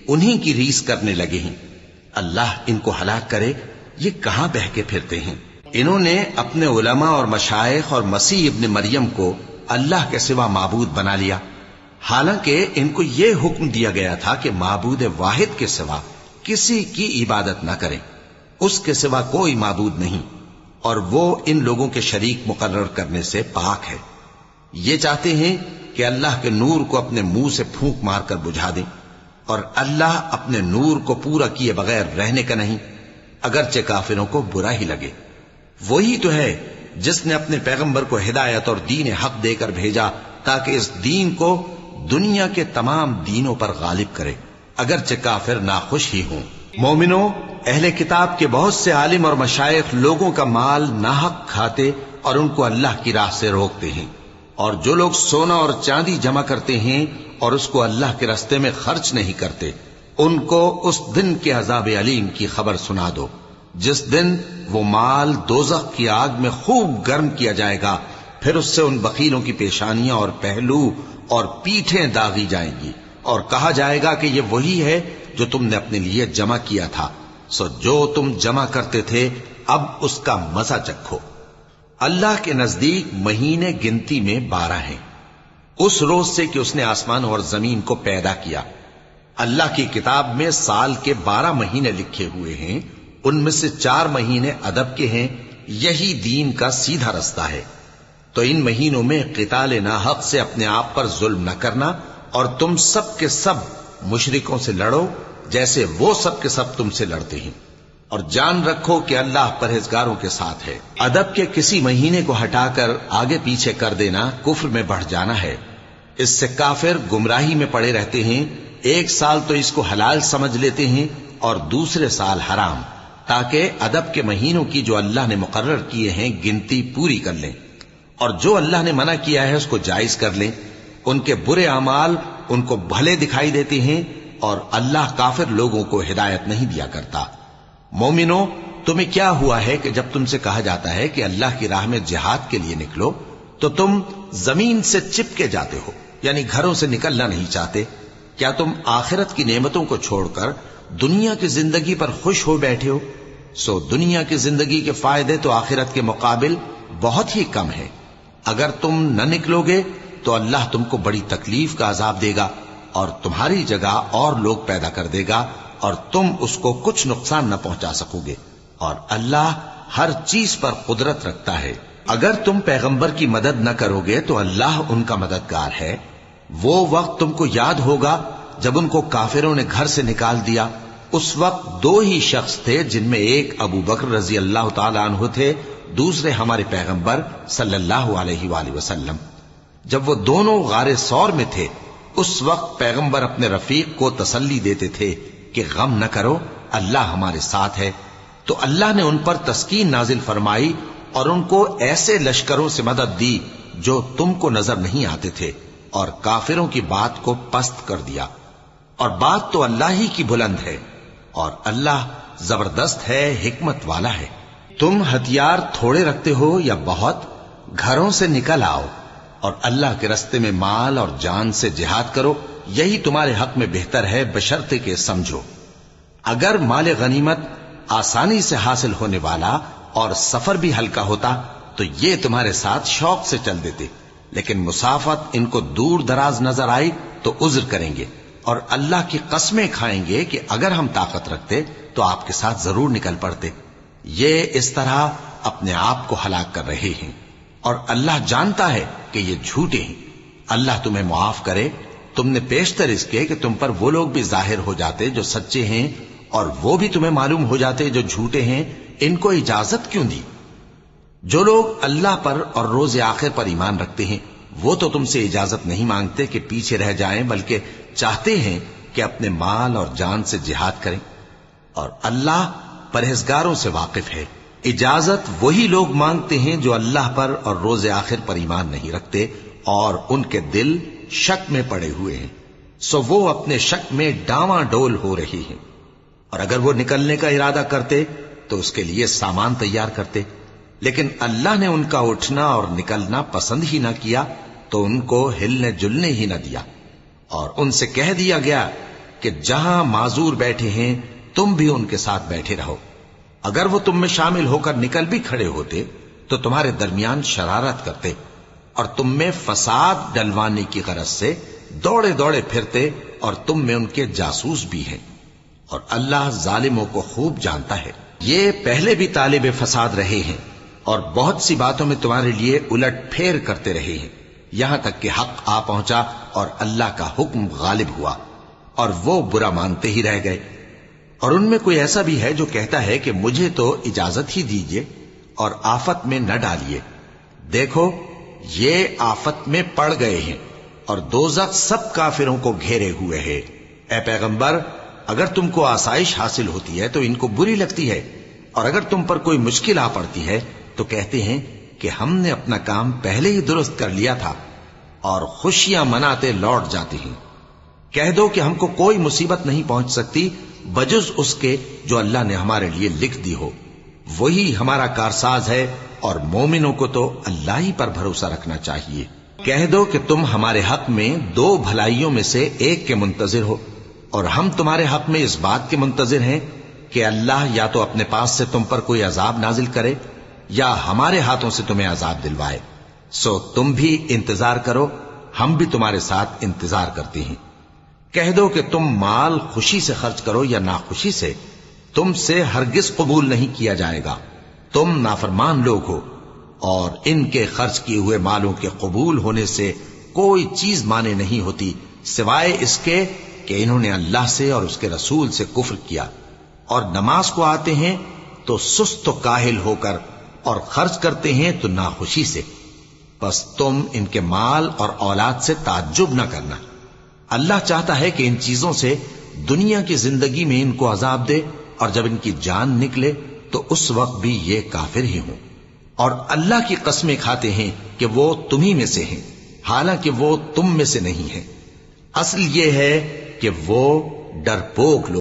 انہی کی ریس کرنے لگے ہیں۔ اللہ ان کو ہلاک کرے، یہ کہاں بہکے پھرتے ہیں؟ انہوں نے اپنے علماء اور مشائخ اور مسیح ابن مریم کو اللہ کے سوا معبود بنا لیا، حالانکہ ان کو یہ حکم دیا گیا تھا کہ معبود واحد کے سوا کسی کی عبادت نہ کریں، اس کے سوا کوئی معبود نہیں، اور وہ ان لوگوں کے شریک مقرر کرنے سے پاک ہے۔ یہ چاہتے ہیں کہ اللہ کے نور کو اپنے منہ سے پھونک مار کر بجھا دیں، اور اللہ اپنے نور کو پورا کیے بغیر رہنے کا نہیں، اگرچہ کافروں کو برا ہی لگے۔ وہی تو ہے جس نے اپنے پیغمبر کو ہدایت اور دین حق دے کر بھیجا تاکہ اس دین کو دنیا کے تمام دینوں پر غالب کرے، اگرچہ کافر ناخوش ہی ہوں۔ مومنوں، اہل کتاب کے بہت سے عالم اور مشائخ لوگوں کا مال ناحق کھاتے اور ان کو اللہ کی راہ سے روکتے ہیں، اور جو لوگ سونا اور چاندی جمع کرتے ہیں اور اس کو اللہ کے راستے میں خرچ نہیں کرتے، ان کو اس دن کے عذاب علیم کی خبر سنا دو، جس دن وہ مال دوزخ کی آگ میں خوب گرم کیا جائے گا، پھر اس سے ان بخیلوں کی پیشانیاں اور پہلو اور پیٹھیں داغی جائیں گی، اور کہا جائے گا کہ یہ وہی ہے جو تم نے اپنے لیے جمع کیا تھا، سو جو تم جمع کرتے تھے اب اس کا مزہ چکھو۔ اللہ کے نزدیک مہینے گنتی میں 12 ہیں، اس روز سے کہ اس نے آسمان اور زمین کو پیدا کیا۔ اللہ کی کتاب میں سال کے 12 مہینے لکھے ہوئے ہیں، ان میں سے 4 مہینے ادب کے ہیں، یہی دین کا سیدھا رستہ ہے۔ تو ان مہینوں میں قتال ناحق سے اپنے آپ پر ظلم نہ کرنا، اور تم سب کے سب مشرکوں سے لڑو جیسے وہ سب کے سب تم سے لڑتے ہیں، اور جان رکھو کہ اللہ پرہیزگاروں کے ساتھ ہے۔ ادب کے کسی مہینے کو ہٹا کر آگے پیچھے کر دینا کفر میں بڑھ جانا ہے، اس سے کافر گمراہی میں پڑے رہتے ہیں۔ ایک سال تو اس کو حلال سمجھ لیتے ہیں اور دوسرے سال حرام، تاکہ ادب کے مہینوں کی جو اللہ نے مقرر کیے ہیں گنتی پوری کر لیں، اور جو اللہ نے منع کیا ہے اس کو جائز کر لیں۔ ان کے برے اعمال ان کو بھلے دکھائی دیتے ہیں، اور اللہ کافر لوگوں کو ہدایت نہیں دیا کرتا۔ مومنوں، تمہیں کیا ہوا ہے کہ جب تم سے کہا جاتا ہے کہ اللہ کی راہ میں جہاد کے لیے نکلو تو تم زمین سے چپکے جاتے ہو، یعنی گھروں سے نکلنا نہیں چاہتے؟ کیا تم آخرت کی نعمتوں کو چھوڑ کر دنیا کی زندگی پر خوش ہو بیٹھے ہو؟ سو دنیا کی زندگی کے فائدے تو آخرت کے مقابل بہت ہی کم ہے۔ اگر تم نہ نکلو گے تو اللہ تم کو بڑی تکلیف کا عذاب دے گا، اور تمہاری جگہ اور لوگ پیدا کر دے گا، اور تم اس کو کچھ نقصان نہ پہنچا سکو گے، اور اللہ ہر چیز پر قدرت رکھتا ہے۔ اگر تم پیغمبر کی مدد نہ کرو گے تو اللہ ان کا مددگار ہے۔ وہ وقت تم کو یاد ہوگا جب ان کو کافروں نے گھر سے نکال دیا۔ اس وقت 2 ہی شخص تھے، جن میں ایک ابو بکر رضی اللہ تعالی عنہ تھے، دوسرے ہمارے پیغمبر صلی اللہ علیہ وآلہ وسلم۔ جب وہ دونوں غار ثور میں تھے، اس وقت پیغمبر اپنے رفیق کو تسلی دیتے تھے کہ غم نہ کرو، اللہ ہمارے ساتھ ہے۔ تو اللہ نے ان پر تسکین نازل فرمائی اور ان کو ایسے لشکروں سے مدد دی جو تم کو نظر نہیں آتے تھے، اور کافروں کی بات کو پست کر دیا۔ اور بات تو اللہ ہی کی بلند ہے، اور اللہ زبردست ہے، حکمت والا ہے۔ تم ہتھیار تھوڑے رکھتے ہو یا بہت، گھروں سے نکل آؤ اور اللہ کے راستے میں مال اور جان سے جہاد کرو، یہی تمہارے حق میں بہتر ہے، بشرطے کہ سمجھو۔ اگر مال غنیمت آسانی سے حاصل ہونے والا اور سفر بھی ہلکا ہوتا تو یہ تمہارے ساتھ شوق سے چل دیتے، لیکن مسافت ان کو دور دراز نظر آئی تو عذر کریں گے، اور اللہ کی قسمیں کھائیں گے کہ اگر ہم طاقت رکھتے تو آپ کے ساتھ ضرور نکل پڑتے۔ یہ اس طرح اپنے آپ کو ہلاک کر رہے ہیں، اور اللہ جانتا ہے کہ یہ جھوٹے ہیں۔ اللہ تمہیں معاف کرے۔ تم نے پیشتر اس کے کہ تم پر وہ لوگ بھی ظاہر ہو جاتے جو سچے ہیں، اور وہ بھی تمہیں معلوم ہو جاتے جو جھوٹے ہیں۔ ان کو اجازت کیوں دی؟ جو لوگ اللہ پر اور روز آخر پر ایمان رکھتے ہیں وہ تو تم سے اجازت نہیں مانگتے کہ پیچھے رہ جائیں، بلکہ چاہتے ہیں کہ اپنے مال اور جان سے جہاد کریں، اور اللہ پرہیزگاروں سے واقف ہے۔ اجازت وہی لوگ مانگتے ہیں جو اللہ پر اور روز آخر پر ایمان نہیں رکھتے اور ان کے دل شک میں پڑے ہوئے ہیں، سو وہ اپنے شک میں ڈاواں ڈول ہو رہی ہیں۔ اور اگر وہ نکلنے کا ارادہ کرتے تو اس کے لیے سامان تیار کرتے، لیکن اللہ نے ان کا اٹھنا اور نکلنا پسند ہی نہ کیا تو ان کو ہلنے جلنے ہی نہ دیا، اور ان سے کہہ دیا گیا کہ جہاں معذور بیٹھے ہیں تم بھی ان کے ساتھ بیٹھے رہو. اگر وہ تم میں شامل ہو کر نکل بھی کھڑے ہوتے تو تمہارے درمیان شرارت کرتے اور تم میں فساد ڈلوانے کی غرض سے دوڑے دوڑے پھرتے، اور تم میں ان کے جاسوس بھی ہیں، اور اللہ ظالموں کو خوب جانتا ہے. یہ پہلے بھی طالب فساد رہے ہیں اور بہت سی باتوں میں تمہارے لیے الٹ پھیر کرتے رہے ہیں، یہاں تک کہ حق آ پہنچا اور اللہ کا حکم غالب ہوا اور وہ برا مانتے ہی رہ گئے. اور ان میں کوئی ایسا بھی ہے جو کہتا ہے کہ مجھے تو اجازت ہی دیجئے اور آفت میں نہ ڈالیے. دیکھو یہ آفت میں پڑ گئے ہیں اور دوزخ سب کافروں کو گھیرے ہوئے ہے. اے پیغمبر، اگر تم کو آسائش حاصل ہوتی ہے تو ان کو بری لگتی ہے، اور اگر تم پر کوئی مشکل آ پڑتی ہے تو کہتے ہیں کہ ہم نے اپنا کام پہلے ہی درست کر لیا تھا، اور خوشیاں مناتے لوٹ جاتے ہیں. کہہ دو کہ ہم کو کوئی مصیبت نہیں پہنچ سکتی بجز اس کے جو اللہ نے ہمارے لیے لکھ دی ہو. وہی ہمارا کارساز ہے، اور مومنوں کو تو اللہ ہی پر بھروسہ رکھنا چاہیے. کہہ دو کہ تم ہمارے حق میں 2 بھلائیوں میں سے ایک کے منتظر ہو، اور ہم تمہارے حق میں اس بات کے منتظر ہیں کہ اللہ یا تو اپنے پاس سے تم پر کوئی عذاب نازل کرے یا ہمارے ہاتھوں سے تمہیں عذاب دلوائے. سو تم بھی انتظار کرو، ہم بھی تمہارے ساتھ انتظار کرتے ہیں. کہہ دو کہ تم مال خوشی سے خرچ کرو یا ناخوشی سے، تم سے ہرگز قبول نہیں کیا جائے گا. تم نافرمان لوگ ہو، اور ان کے خرچ کیے ہوئے مالوں کے قبول ہونے سے کوئی چیز مانے نہیں ہوتی سوائے اس کے کہ انہوں نے اللہ سے اور اس کے رسول سے کفر کیا، اور نماز کو آتے ہیں تو سست و کاہل ہو کر، اور خرچ کرتے ہیں تو ناخوشی سے. بس تم ان کے مال اور اولاد سے تعجب نہ کرنا. اللہ چاہتا ہے کہ ان چیزوں سے دنیا کی زندگی میں ان کو عذاب دے، اور جب ان کی جان نکلے تو اس وقت بھی یہ کافر ہی ہوں. اور اللہ کی قسمیں کھاتے ہیں کہ وہ تمہیں میں سے ہیں، حالانکہ وہ تم میں سے نہیں ہیں. اصل یہ ہے کہ وہ ڈرپوک لوگ